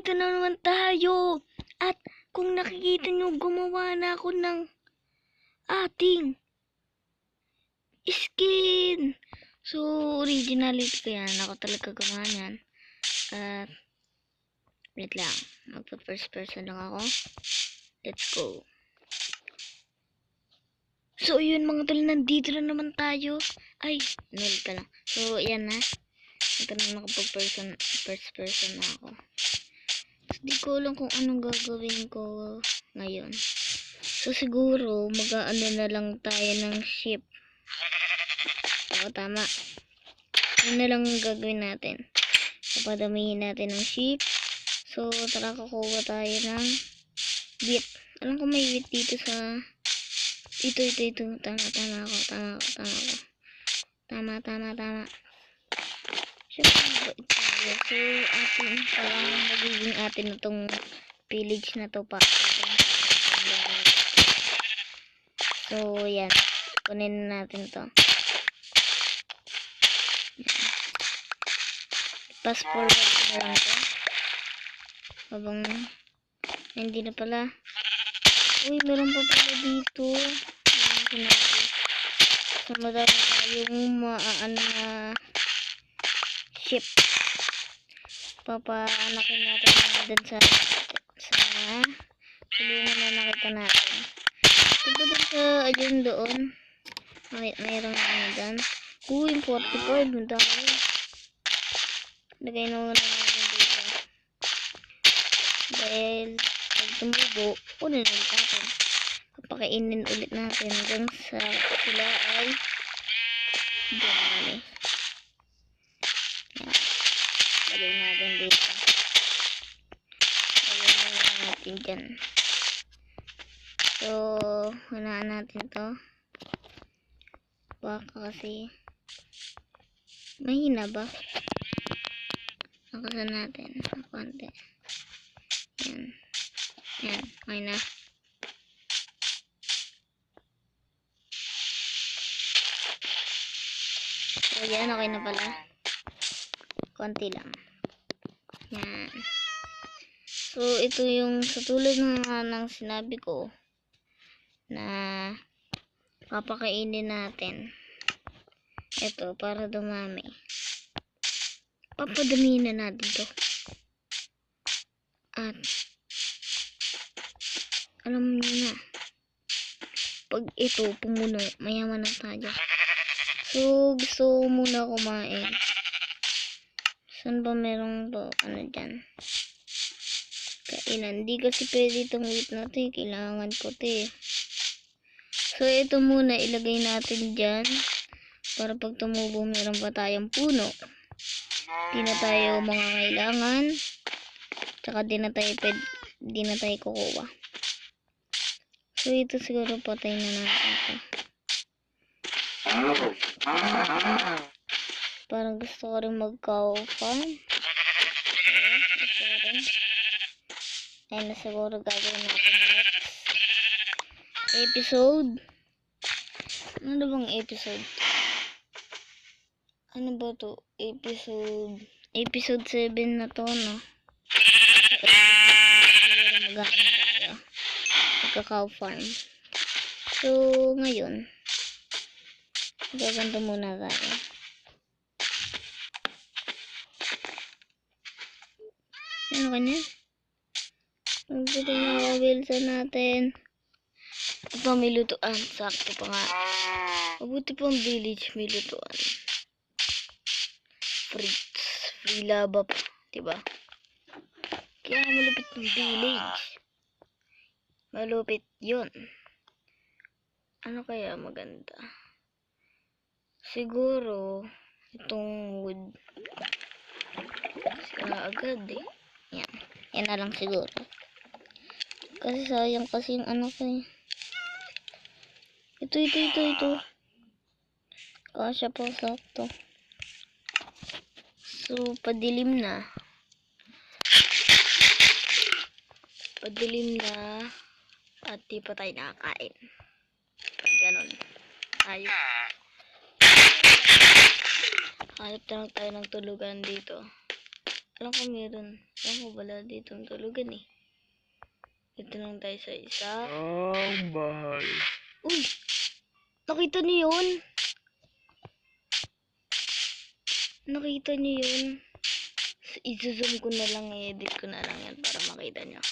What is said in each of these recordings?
nandito na naman tayo. At kung nakikita nyo, gumawa na ako ng ating skin. So, originality ko yan. Ako talaga gumawa yan. At, wait lang. Magpa-first person lang ako. Let's go. So, yun mga tol, nandito na naman tayo. Ay, null ka lang. So, yan na. Ito na first person na ako. So, di ko alam kung anong gagawin ko ngayon. So, siguro, mag-ano na lang tayo ng ship. Oo, tama. Yun na lang gagawin natin. Papadamihin natin ng ship. So, tara kukuha tayo ng wheat. Alam ko may wheat dito sa... Ito. Tama ako. Tama. Siyempre, so, atin, parang magiging atin na tong village na to pa. So, yan. Kunin natin to. Fast forward na lang to. Habang, hindi na pala. Uy, meron pa pala dito. So, madami tayong maano na ship. Papaanakin natin na dun sa tulungan na nakita natin. Diba dun sa ayun doon? Mayroong ano dun. Uy, 45. Ang dami. Lagay na muna natin dito. Dahil pag tumubo, kunin ulit natin. Papakainin ulit natin hanggang sa sila ay dami. Lagay natin dito. Lagay natin dyan. So, hunaan natin to. Baka kasi mahina ba? Nakasan natin. Konti. Yan. Okay na. So, yan. Okay na pala. Konti lang. Yan. So, ito yung sa tulad ng sinabi ko na papakainin natin. Ito, para dumami. Papadamihin na natin to. At, alam niyo na, pag ito pumuno, mayaman na tayo. So, gusto ko muna kumain. Saan ba merong to? Ano dyan? Kainan. Hindi kasi pwede itong wheat na to. Kailangan ko to eh. So, ito muna ilagay natin dyan. Para pag tumubo, meron pa tayong puno. Di na tayo mga kailangan. Tsaka di na tayo kukuha. So, ito siguro patay na natin ito. Parang gusto ko rin mag-cow farm. Gusto ko rin. Ayun na siguro gagawin natin next episode. Ano bang episode? Ano ba to? Episode 7 na to, no? Siguro mag-ano tayo. Magka-cow farm. So, ngayon, gaganto muna tayo. Ano kanya? Magbuti na kabilsan natin. Ito, may lutuan. Sakto pa nga. Mabuti pa ang village, may lutuan. Fruits. Free lava pa. Diba? Kaya malupit ng village. Malupit yun. Ano kaya maganda? Siguro, itong wood. Sira agad eh. Yan. Yan na lang siguro. Kasi sayang kasi yung ano ko eh. Ito. Kasya po sakto. So, padilim na. At di pa tayo nakakain. Pag ganun. Ayos. Hanap na lang tayo ng tulugan dito. Alam ko meron. Alam ko wala dito ang tulugan eh. Ito lang tayo sa isa. Ang bahay. Uy! Nakita niyo yun? Nakita niyo yun? I-zoom ko na lang, i-edit ko na lang yan para makita niyo.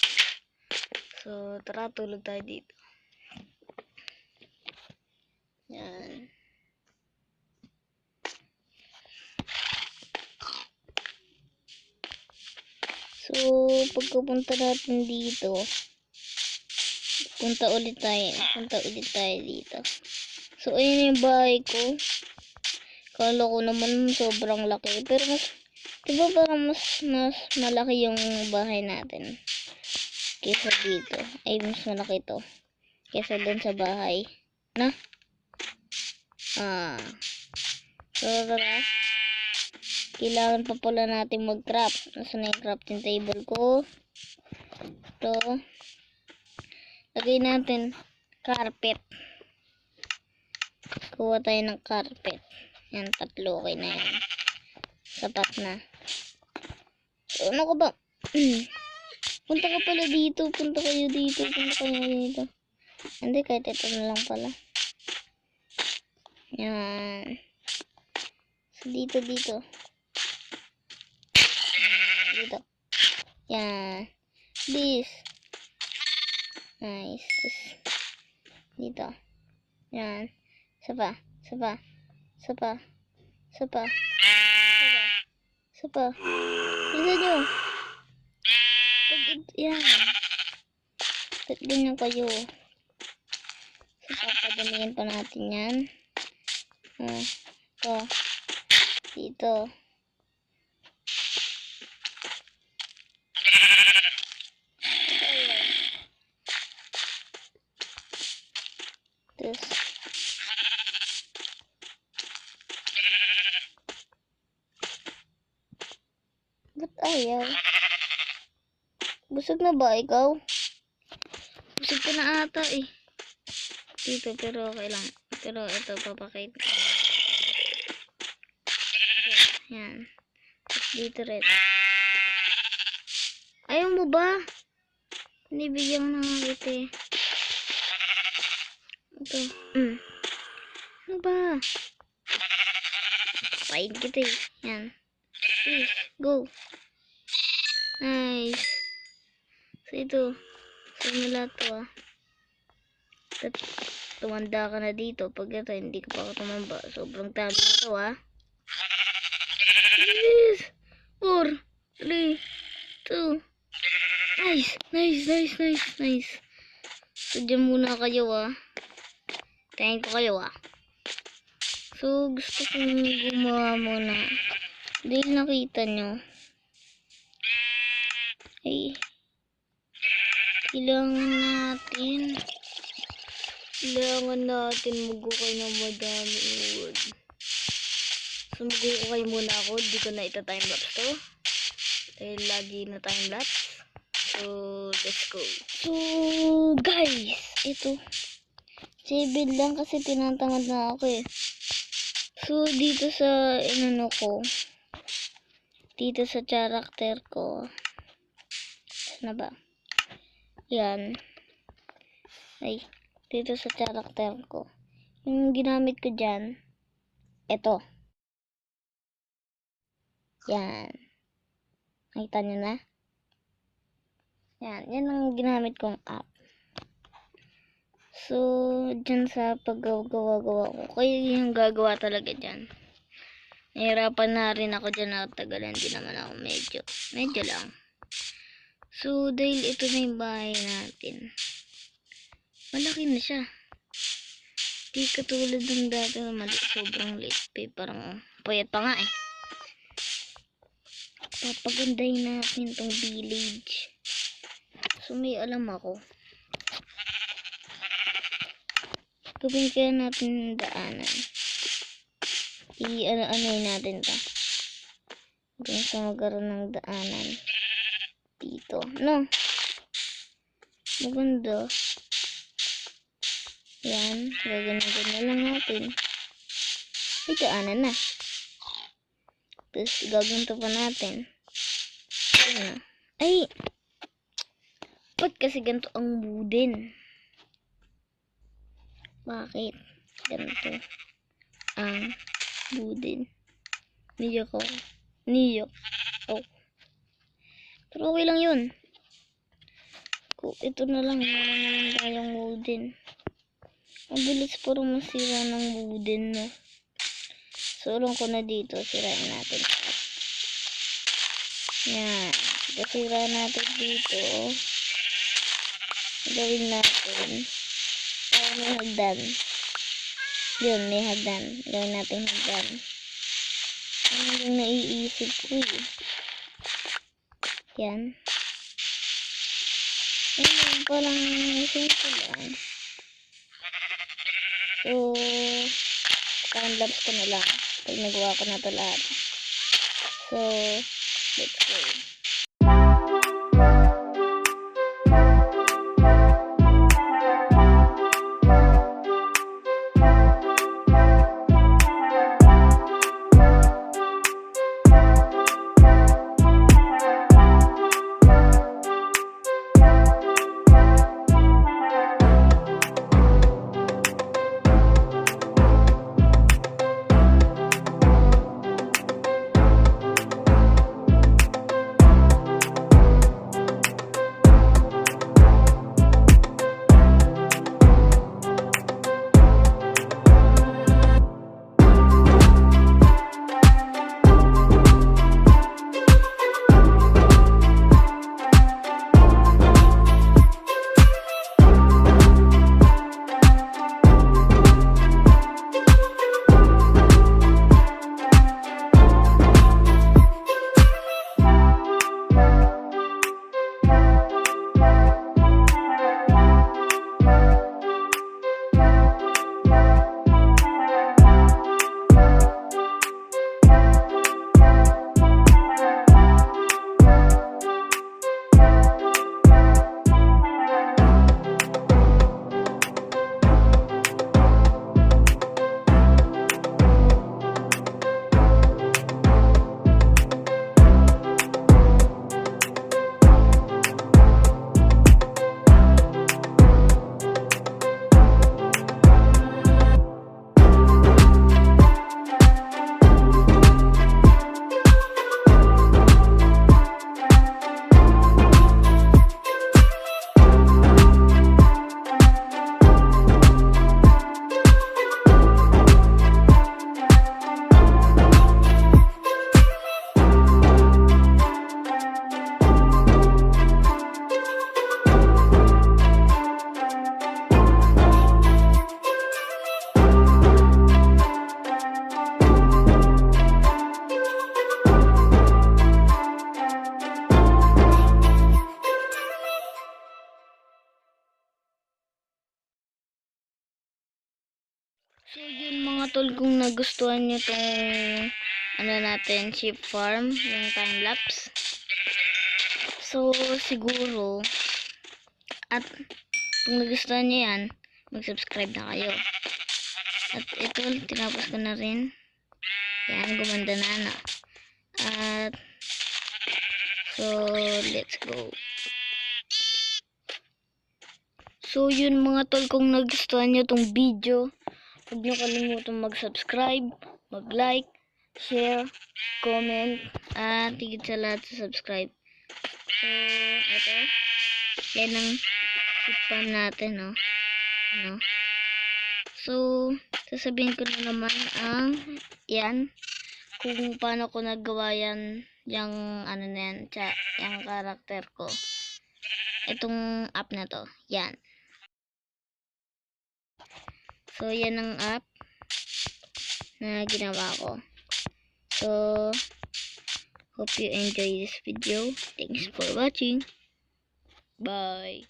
So, tara, tulog tayo dito. Yan. So, pagkapunta natin dito, punta ulit tayo dito. So, ayun yung bahay ko. Kala ko naman sobrang laki. Pero diba parang mas malaki yung bahay natin kaysa dito. Ay, mas malaki to kaysa dun sa bahay. Na? So, tara. Kailangan pa pala natin mag-craft. Nasaan na yung crafting table ko? Ito. Lagay natin carpet. Kuha tayo ng carpet. Yan, 3. Okay na yan. Sapat na. So, ano ka ba? Punta ka pala dito. Punta kayo dito. Hindi, kahit ito na lang pala. Yan. So, dito. Dito. Yan. This. Nice. Dito. Yan. Sapa. Bilisan nyo. Yan. Ba't ganyan kayo? So, papadamihan pa natin yan. Ito. Dito. Tapos, ba't ayaw? Busog na ba ikaw? Busog ka na ata eh. Dito, pero okay lang. Pero ito, papakita ko. Yan. Tapos dito rin. Ayaw mo ba? Nibigyan mo na kita eh. Ito. Ano ba? Pain kita eh. Yan. Please, go. Nice. So ito. So nila to ah. Tumanda ka na dito. Pag ito, hindi ka pa ako tumamba. Sobrang dami na to ah. Yes! 4, 3, 2. Nice. So dyan muna kayo ah. Tingin ko kayo ah. So gusto kong gumawa muna. Dahil nakita nyo. Ay. Kailangan natin mag-ukay ng madami wood. So mag-ukay muna ako. Di ko na ita-timelapse to. Dahil lagi na timelapse. So let's go. So guys. Ito. 7 lang kasi tinatamad na ako eh. So dito sa inano ko. Dito sa character ko. Saan na ba? Yan. Ay, dito sa character ko. Yung ginamit ko dyan. Ito. Yan. Nakita nyo na? Yan. Yan ang ginamit kong app. So, dyan sa paggawa ko. Kayo yung gagawa talaga dyan. Nahirapan na rin ako dyan na tagalan. Hindi naman ako medyo lang. So, dahil ito na yung bahay natin. Malaki na siya. Di katulad ng dati na sobrang liit. Parang payat pa nga eh. Papagandahin natin tong village. So, may alam ako. Gawin kaya natin daanan. I-ano-anoy natin to. Hanggang sa magkaroon ng daanan. Dito. No. Maganda. Yan. Gaganyan na lang natin. May daanan na. Tapos, gaganto pa natin. Ano? Ay! Ba't kasi ganito ang wooden? Bakit ganito ang wooden? Niyok ko. Niyok. Oh. Pero okay lang yun. Ito na lang. Meron na lang tayong wooden. Ang bilis puro masira ng wooden, no? Sulong ko na dito. Sirain natin. Yan. Sira natin dito. Gawin natin. Para may hagdan. Yun, may hagdan. Gawin natin hagdan. Ano yung naiisip ko eh. Yan. Ayun, parang simple lang. So, time-lapse ko na lang. Pag nagawa ko na ito lahat. So, let's go. So yun mga tol, kung nagustuhan nyo tong ano natin, sheep farm, yung time lapse. So siguro, at kung nagustuhan nyo yan, mag-subscribe na kayo. At ito, tinapos ko na rin. Yan, gumanda na na. At so let's go. So yun mga tol, kung nagustuhan nyo tong video, huwag nyo kalimutan mag-subscribe, mag-like, share, comment, at higit sa lahat sa subscribe. So, ito. Yan ang farm natin, no? No? So, sasabihin ko na naman ang yan. Kung paano ko nagawa yan, yung ano na yan, yung karakter ko. Itong app na to. Yan. So, yan ang app na ginawa ko. So, hope you enjoy this video. Thanks for watching. Bye.